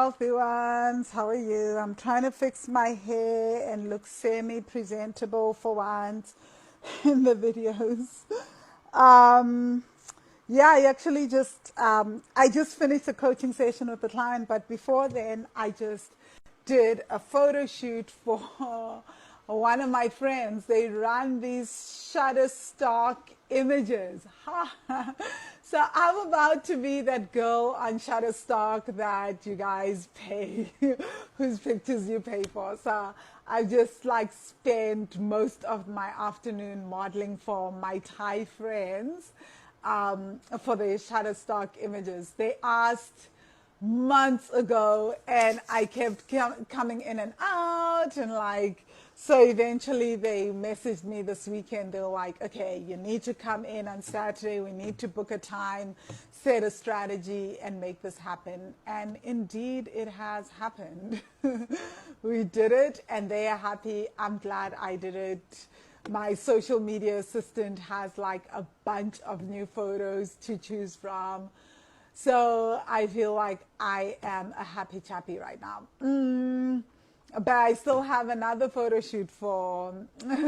healthy ones. How are you? I'm trying to fix my hair and look semi-presentable for once in the videos. Um, yeah, I just finished a coaching session with the client, but before then, I just did a photo shoot for one of my friends. They run these Shutterstock images. So I'm about to be that girl on Shutterstock that you guys pay, whose pictures you pay for. So I've just spent most of my afternoon modeling for my Thai friends for the Shutterstock images. They asked months ago and I kept coming in and out and so eventually they messaged me this weekend. They were like, okay, you need to come in on Saturday. We need to book a time, set a strategy, and make this happen. And indeed, it has happened. We did it, and they are happy. I'm glad I did it. My social media assistant has a bunch of new photos to choose from. So I feel like I am a happy chappy right now. But I still have another photo shoot for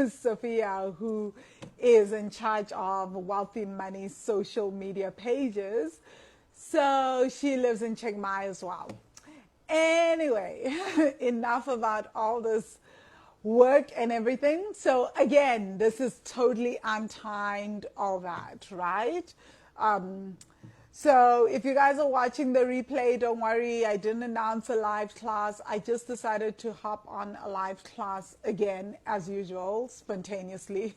Sophia, who is in charge of Wealthy Money social media pages. So she lives in Chiang Mai as well. Anyway, enough about all this work and everything. So again, this is totally untimed, all that, right? So if you guys are watching the replay, don't worry, I didn't announce a live class. I just decided to hop on a live class again, as usual, spontaneously.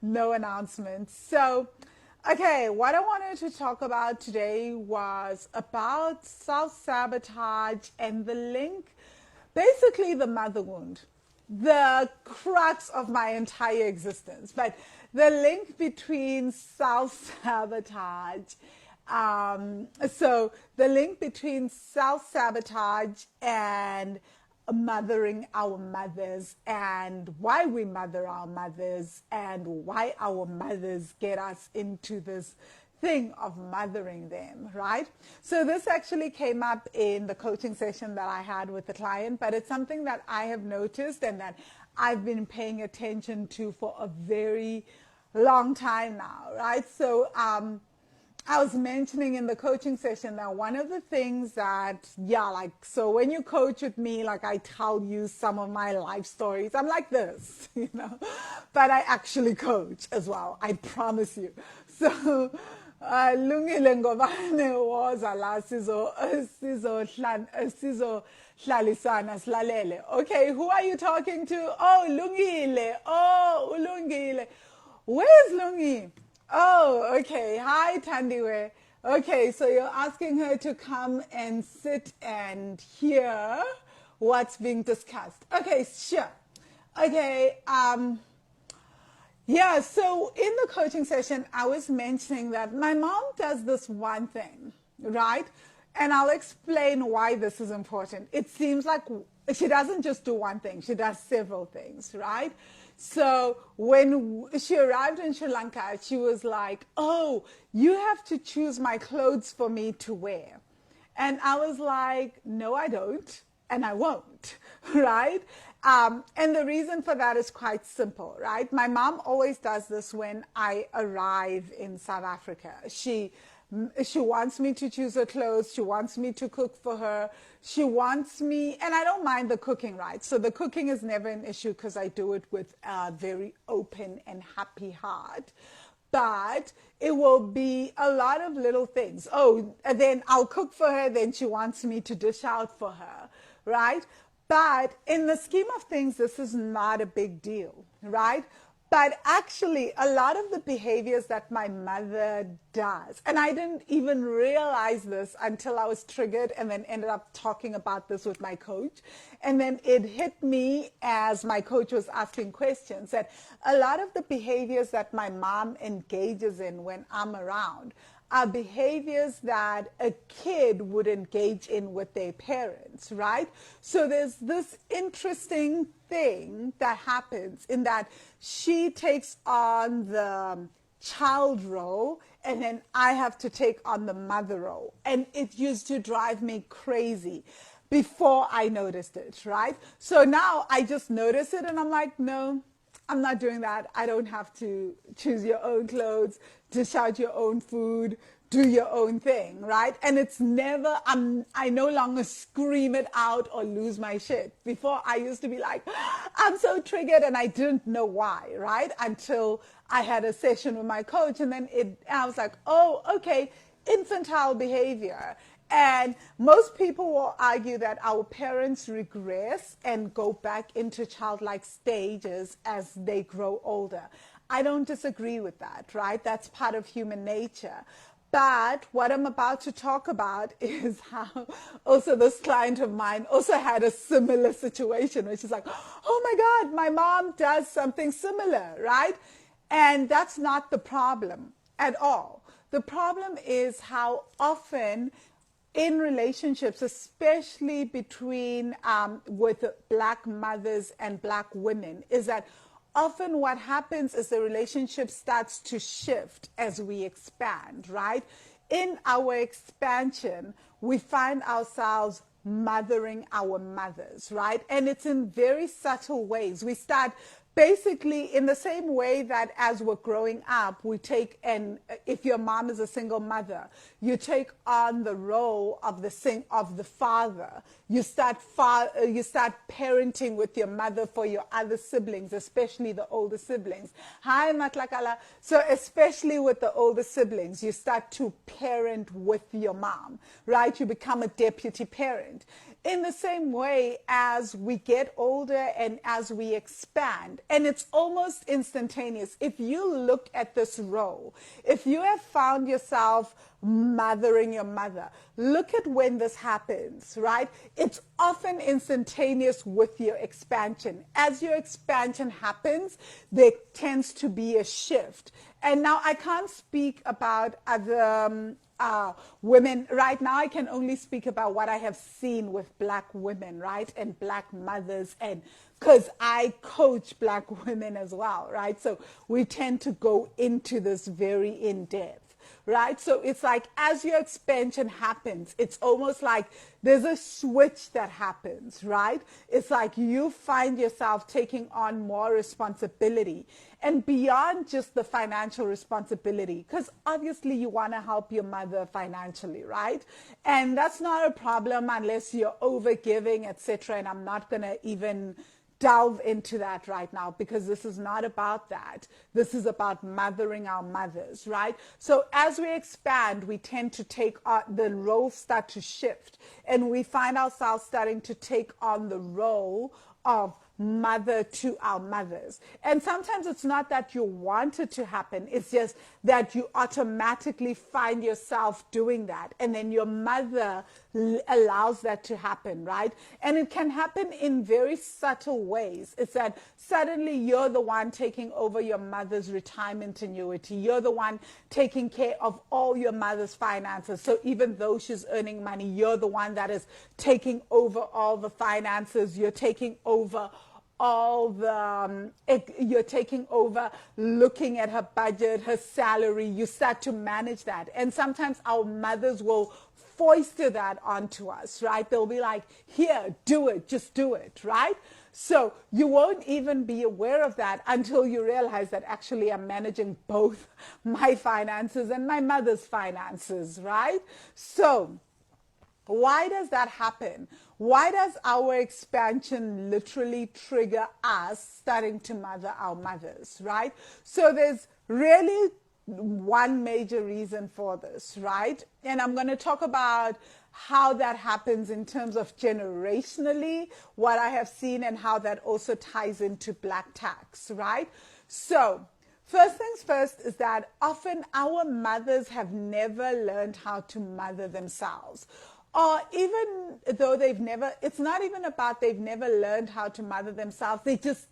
No announcements. So, okay, what I wanted to talk about today was about self-sabotage and the link, basically the mother wound, the crux of my entire existence, but the link between self-sabotage. So the link between self-sabotage and mothering our mothers, and why we mother our mothers, and why our mothers get us into this thing of mothering them, right? So this actually came up in the coaching session that I had with the client, but it's something that I have noticed and that I've been paying attention to for a very long time now, right? So I was mentioning in the coaching session that one of the things that, so when you coach with me, I tell you some of my life stories. I'm like this, but I actually coach as well. I promise you. So, lungile ngobane woza la hlalisana silalele. Okay, who are you talking to? Oh, Lungile. Oh, Ulungile. Where's Lungi? Oh, okay. Hi, Tandiwe. Okay, so you're asking her to come and sit and hear what's being discussed. Okay, sure. Okay, so in the coaching session, I was mentioning that my mom does this one thing, right? And I'll explain why this is important. It seems like she doesn't just do one thing, she does several things, right? So when she arrived in Sri Lanka, she was like, oh, you have to choose my clothes for me to wear. And I was like, no, I don't, and I won't, right? And the reason for that is quite simple, right? My mom always does this when I arrive in South Africa. She wants me to choose her clothes. She wants me to cook for her. She wants me, and I don't mind the cooking, right? So the cooking is never an issue because I do it with a very open and happy heart. But it will be a lot of little things. Oh, and then I'll cook for her. Then she wants me to dish out for her, right? But in the scheme of things, this is not a big deal, right? But actually, a lot of the behaviors that my mother does, and I didn't even realize this until I was triggered and then ended up talking about this with my coach. And then it hit me as my coach was asking questions that a lot of the behaviors that my mom engages in when I'm around are behaviors that a kid would engage in with their parents, right? So there's this interesting thing that happens in that she takes on the child role and then I have to take on the mother role. And it used to drive me crazy. before I noticed it, right? So now I just notice it and I'm like, no, I'm not doing that. I don't have to choose your own clothes, dish out your own food, do your own thing, right? And it's never, I no longer scream it out or lose my shit. Before I used to be like, I'm so triggered and I didn't know why, right? Until I had a session with my coach and then I was like, oh, okay, infantile behavior. And most people will argue that our parents regress and go back into childlike stages as they grow older. I don't disagree with that, right? That's part of human nature. But what I'm about to talk about is how also this client of mine also had a similar situation where she's like, oh my God, my mom does something similar, right? And that's not the problem at all. The problem is how often in relationships, especially between with Black mothers and Black women, is that often what happens is the relationship starts to shift as we expand, right? In our expansion, we find ourselves mothering our mothers, right? And it's in very subtle ways. We start basically in the same way that as we're growing up, we take, and if your mom is a single mother, you take on the role of the father. You start parenting with your mother for your other siblings, especially the older siblings. Hi, Matlakala. So especially with the older siblings, you start to parent with your mom, right? You become a deputy parent. In the same way as we get older and as we expand, and it's almost instantaneous. If you look at this role, if you have found yourself mothering your mother, look at when this happens, right? It's often instantaneous with your expansion. As your expansion happens, there tends to be a shift. And now I can't speak about other women. Right now I can only speak about what I have seen with Black women, right? And Black mothers, and because I coach Black women as well, right? So we tend to go into this very in depth, right? So it's like as your expansion happens, it's almost like there's a switch that happens, right? It's like you find yourself taking on more responsibility and beyond just the financial responsibility, because obviously you want to help your mother financially, right? And that's not a problem unless you're overgiving, etc. And I'm not going to even delve into that right now because this is not about that. This is about mothering our mothers, right? So as we expand, we tend to take the roles start to shift, and we find ourselves starting to take on the role of mother to our mothers. And sometimes it's not that you want it to happen, it's just that you automatically find yourself doing that, and then your mother allows that to happen, right? And it can happen in very subtle ways. It's that suddenly you're the one taking over your mother's retirement annuity, you're the one taking care of all your mother's finances. So even though she's earning money, you're the one that is taking over all the finances, you're taking over you're taking over looking at her budget, her salary. You start to manage that. And sometimes our mothers will foster that onto us, right? They'll be like, here, do it, just do it, right? So you won't even be aware of that until you realize that actually I'm managing both my finances and my mother's finances, right? So why does that happen? Why does our expansion literally trigger us starting to mother our mothers, right? So there's really one major reason for this, right? And I'm going to talk about how that happens in terms of generationally, what I have seen, and how that also ties into Black tax, right? So first things first is that often our mothers have never learned how to mother themselves. Or even though it's not even about they've never learned how to mother themselves, they just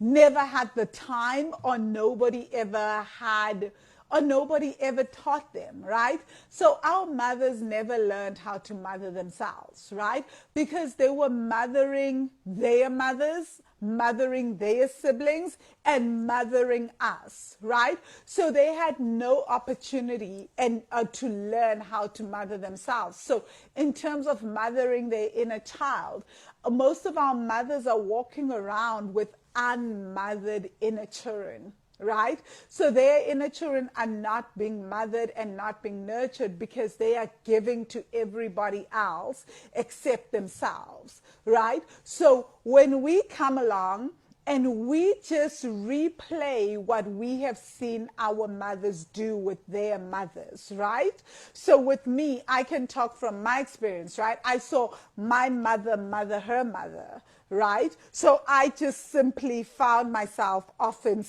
never had the time, or nobody ever had, or nobody ever taught them, right? So our mothers never learned how to mother themselves, right? Because they were mothering their mothers, mothering their siblings, and mothering us, right? So they had no opportunity to learn how to mother themselves. So in terms of mothering their inner child, most of our mothers are walking around with unmothered inner children, right? So their inner children are not being mothered and not being nurtured because they are giving to everybody else except themselves, right? So when we come along and we just replay what we have seen our mothers do with their mothers, right? So with me, I can talk from my experience, right? I saw my mother mother her mother, right? So I just simply found myself often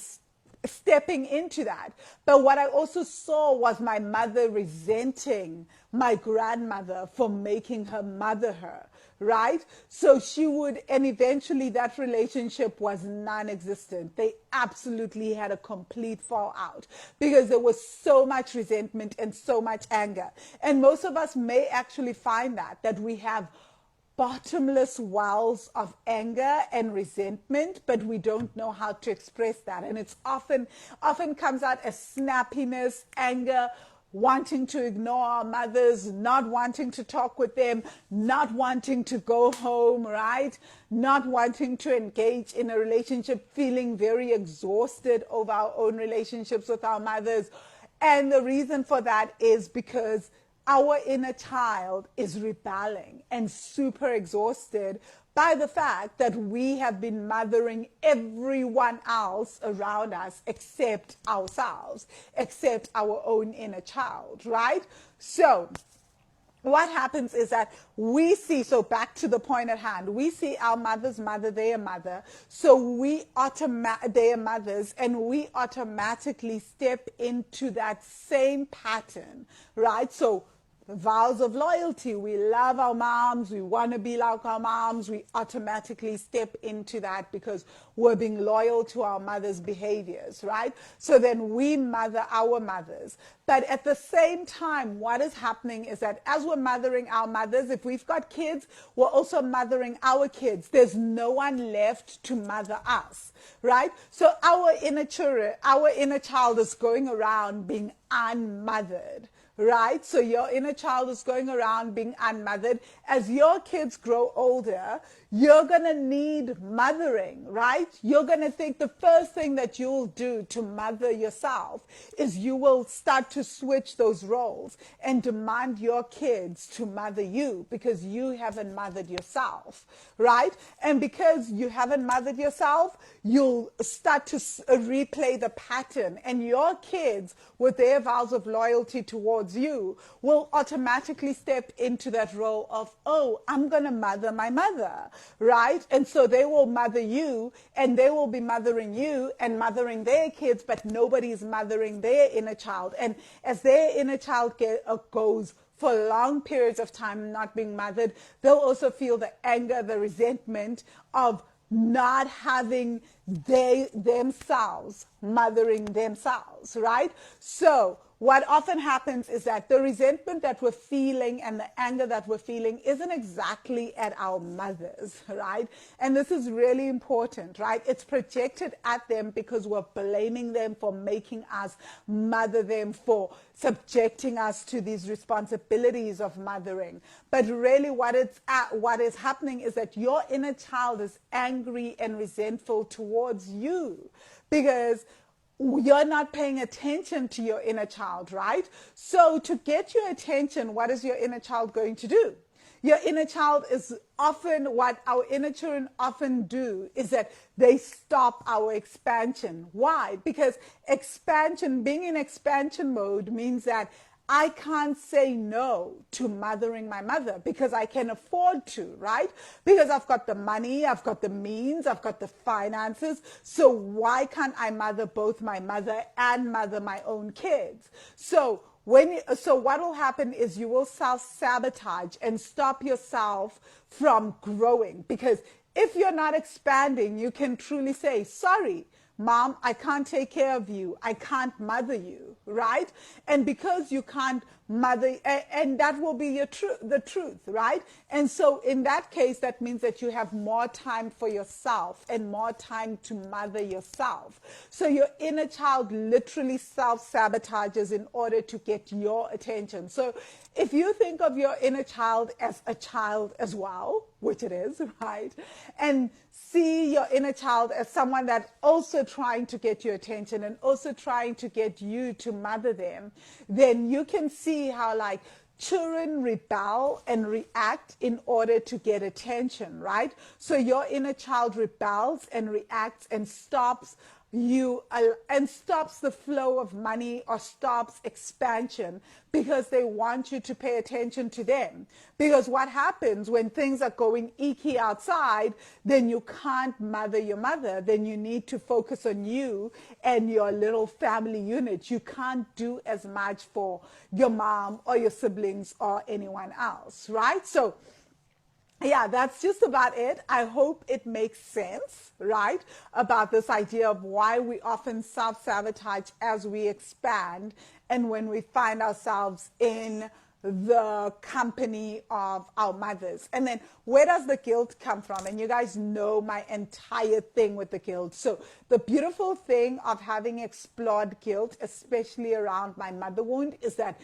stepping into that. But what I also saw was my mother resenting my grandmother for making her mother her, right? So she would, and eventually that relationship was non-existent. They absolutely had a complete fallout because there was so much resentment and so much anger. And most of us may actually find that we have bottomless wells of anger and resentment, but we don't know how to express that. And it's often comes out as snappiness, anger, wanting to ignore our mothers, not wanting to talk with them, not wanting to go home, right? Not wanting to engage in a relationship, feeling very exhausted over our own relationships with our mothers. And the reason for that is because our inner child is rebelling and super exhausted by the fact that we have been mothering everyone else around us except ourselves, except our own inner child, right? So what happens is that we see, so back to the point at hand, we see our mothers mother their mother, so their mothers, and we automatically step into that same pattern, right? So vows of loyalty, we love our moms, we want to be like our moms, we automatically step into that because we're being loyal to our mother's behaviors, right? So then we mother our mothers. But at the same time, what is happening is that as we're mothering our mothers, if we've got kids, we're also mothering our kids. There's no one left to mother us, right? So our inner child is going around being unmothered, right? So your inner child is going around being unmothered. As your kids grow older, you're going to need mothering, right? You're going to think the first thing that you'll do to mother yourself is you will start to switch those roles and demand your kids to mother you because you haven't mothered yourself, right? And because you haven't mothered yourself, you'll start to replay the pattern, and your kids, with their vows of loyalty towards you, will automatically step into that role of, oh, I'm going to mother my mother, right? And so they will mother you, and they will be mothering you and mothering their kids, but nobody's mothering their inner child. And as their inner child goes for long periods of time not being mothered, they'll also feel the anger, the resentment of not having themselves mothering themselves, right? So what often happens is that the resentment that we're feeling and the anger that we're feeling isn't exactly at our mothers, right? And this is really important, right? It's projected at them because we're blaming them for making us mother them, for subjecting us to these responsibilities of mothering. But really what is happening is that your inner child is angry and resentful towards you because you're not paying attention to your inner child, right? So to get your attention, what is your inner child going to do? Your inner child is often, what our inner children often do is that they stop our expansion. Why? Because being in expansion mode means that I can't say no to mothering my mother because I can afford to, right? Because I've got the money, I've got the means, I've got the finances. So why can't I mother both my mother and mother my own kids? So what will happen is you will self-sabotage and stop yourself from growing, because if you're not expanding, you can truly say, sorry, Mom, I can't take care of you. I can't mother you, right? And because you can't mother, and that will be the truth, right? And so in that case, that means that you have more time for yourself and more time to mother yourself. So your inner child literally self-sabotages in order to get your attention. So if you think of your inner child as a child as well, which it is, right? And see your inner child as someone that's also trying to get your attention and also trying to get you to mother them, then you can see how like children rebel and react in order to get attention, right? So your inner child rebels and reacts and stops and stops the flow of money or stops expansion because they want you to pay attention to them. Because what happens when things are going icky outside, then you can't mother your mother. Then you need to focus on you and your little family unit. You can't do as much for your mom or your siblings or anyone else, right? So yeah, that's just about it. I hope it makes sense, right? About this idea of why we often self-sabotage as we expand and when we find ourselves in the company of our mothers. And then where does the guilt come from? And you guys know my entire thing with the guilt. So the beautiful thing of having explored guilt, especially around my mother wound, is that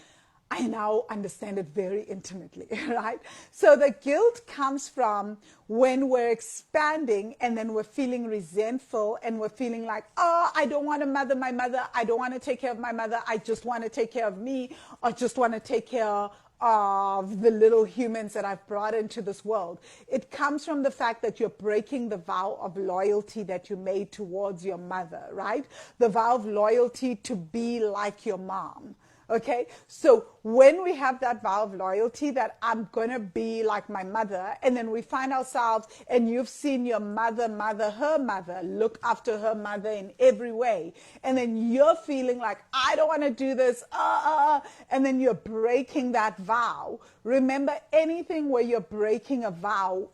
I now understand it very intimately, right? So the guilt comes from when we're expanding and then we're feeling resentful and we're feeling like, oh, I don't want to mother my mother. I don't want to take care of my mother. I just want to take care of me or just want to take care of the little humans that I've brought into this world. It comes from the fact that you're breaking the vow of loyalty that you made towards your mother, right? The vow of loyalty to be like your mom. Okay, so when we have that vow of loyalty that I'm going to be like my mother, and then we find ourselves, and you've seen your mother mother her mother, look after her mother in every way, and then you're feeling like, I don't want to do this, and then you're breaking that vow. Remember, anything where you're breaking a vow,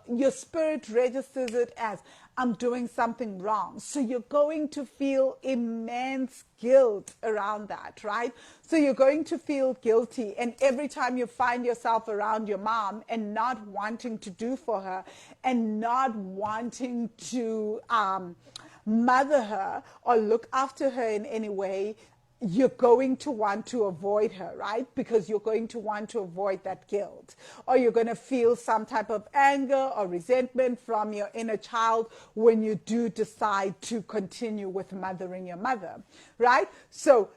your spirit registers it as, I'm doing something wrong. So you're going to feel immense guilt around that, right? So you're going to feel guilty. And every time you find yourself around your mom and not wanting to do for her and not wanting to mother her or look after her in any way, you're going to want to avoid her, right? Because you're going to want to avoid that guilt. Or you're going to feel some type of anger or resentment from your inner child when you do decide to continue with mothering your mother, right? So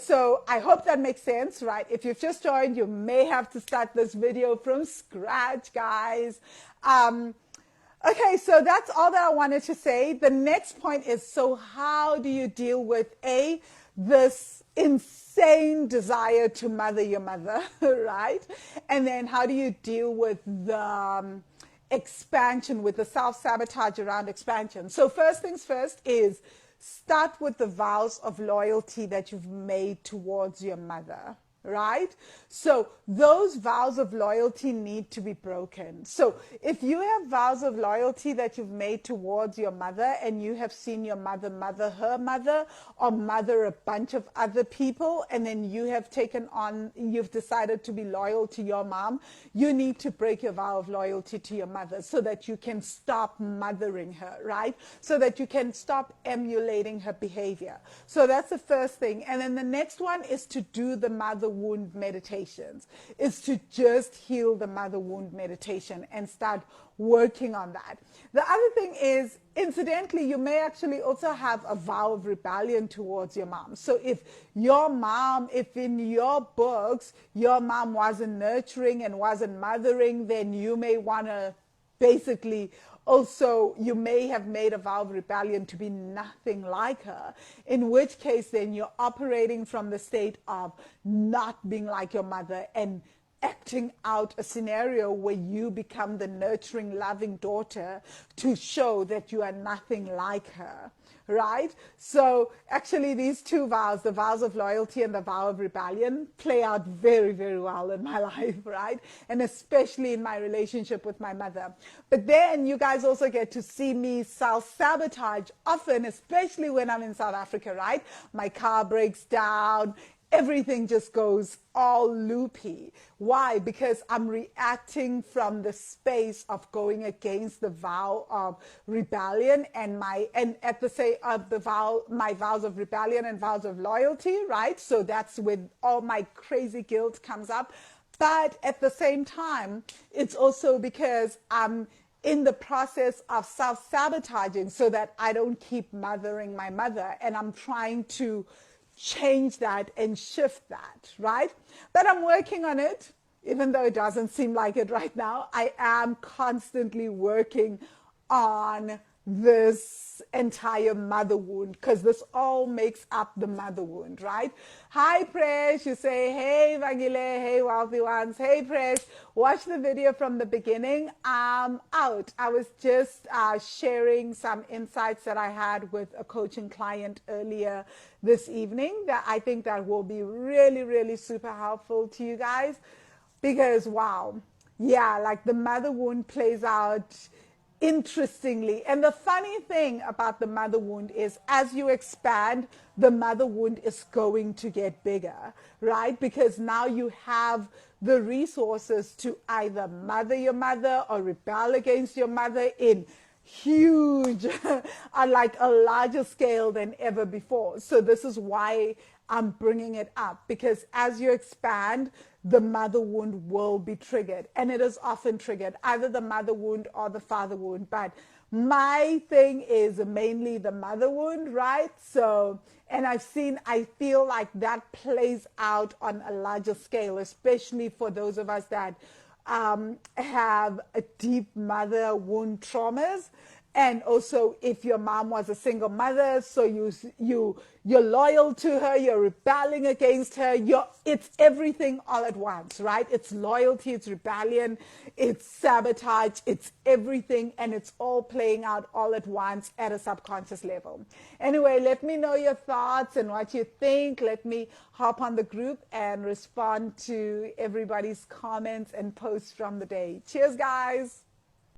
so I hope that makes sense, right? If you've just joined, you may have to start this video from scratch, guys. Okay, so that's all that I wanted to say. The next point is, so how do you deal with this insane desire to mother your mother, right? And then how do you deal with the expansion, with the self-sabotage around expansion? So first things first is start with the vows of loyalty that you've made towards your mother, right? So those vows of loyalty need to be broken. So if you have vows of loyalty that you've made towards your mother and you have seen your mother mother her mother or mother a bunch of other people, and then you've decided to be loyal to your mom, you need to break your vow of loyalty to your mother so that you can stop mothering her, right? So that you can stop emulating her behavior. So that's the first thing. And then the next one is to do the mother wound meditations, is to just heal the mother wound meditation and start working on that. The other thing is, incidentally, you may actually also have a vow of rebellion towards your mom. So if in your books, your mom wasn't nurturing and wasn't mothering, then you may want to basically also, you may have made a vow of rebellion to be nothing like her, in which case then you're operating from the state of not being like your mother and acting out a scenario where you become the nurturing, loving daughter to show that you are nothing like her, right? So actually these two vows, the vows of loyalty and the vow of rebellion, play out very, very well in my life, right? And especially in my relationship with my mother. But then you guys also get to see me self-sabotage often, especially when I'm in South Africa, right? My car breaks down. Everything just goes all loopy. Why? Because I'm reacting from the space of going against the vow of rebellion and at the say of the vow, my vows of rebellion and vows of loyalty, right? So that's when all my crazy guilt comes up. But at the same time, it's also because I'm in the process of self-sabotaging so that I don't keep mothering my mother, and I'm trying to change that and shift that, right? But I'm working on it, even though it doesn't seem like it right now. I am constantly working on this entire mother wound, because this all makes up the mother wound, right? Hi Presh, you say, hey Vangile, hey wealthy ones, hey Presh, watch the video from the beginning. I'm out. I was just sharing some insights that I had with a coaching client earlier this evening that I think that will be really, really super helpful to you guys, because wow, yeah, like the mother wound plays out interestingly. And the funny thing about the mother wound is as you expand, the mother wound is going to get bigger, right? Because now you have the resources to either mother your mother or rebel against your mother in huge, on like a larger scale than ever before. So this is why I'm bringing it up, because as you expand, the mother wound will be triggered, and it is often triggered, either the mother wound or the father wound. But my thing is mainly the mother wound, right? So, and I feel like that plays out on a larger scale, especially for those of us that have a deep mother wound traumas. And also, if your mom was a single mother, so you're loyal to her, you're rebelling against her, it's everything all at once, right? It's loyalty, it's rebellion, it's sabotage, it's everything, and it's all playing out all at once at a subconscious level. Anyway, let me know your thoughts and what you think. Let me hop on the group and respond to everybody's comments and posts from the day. Cheers, guys.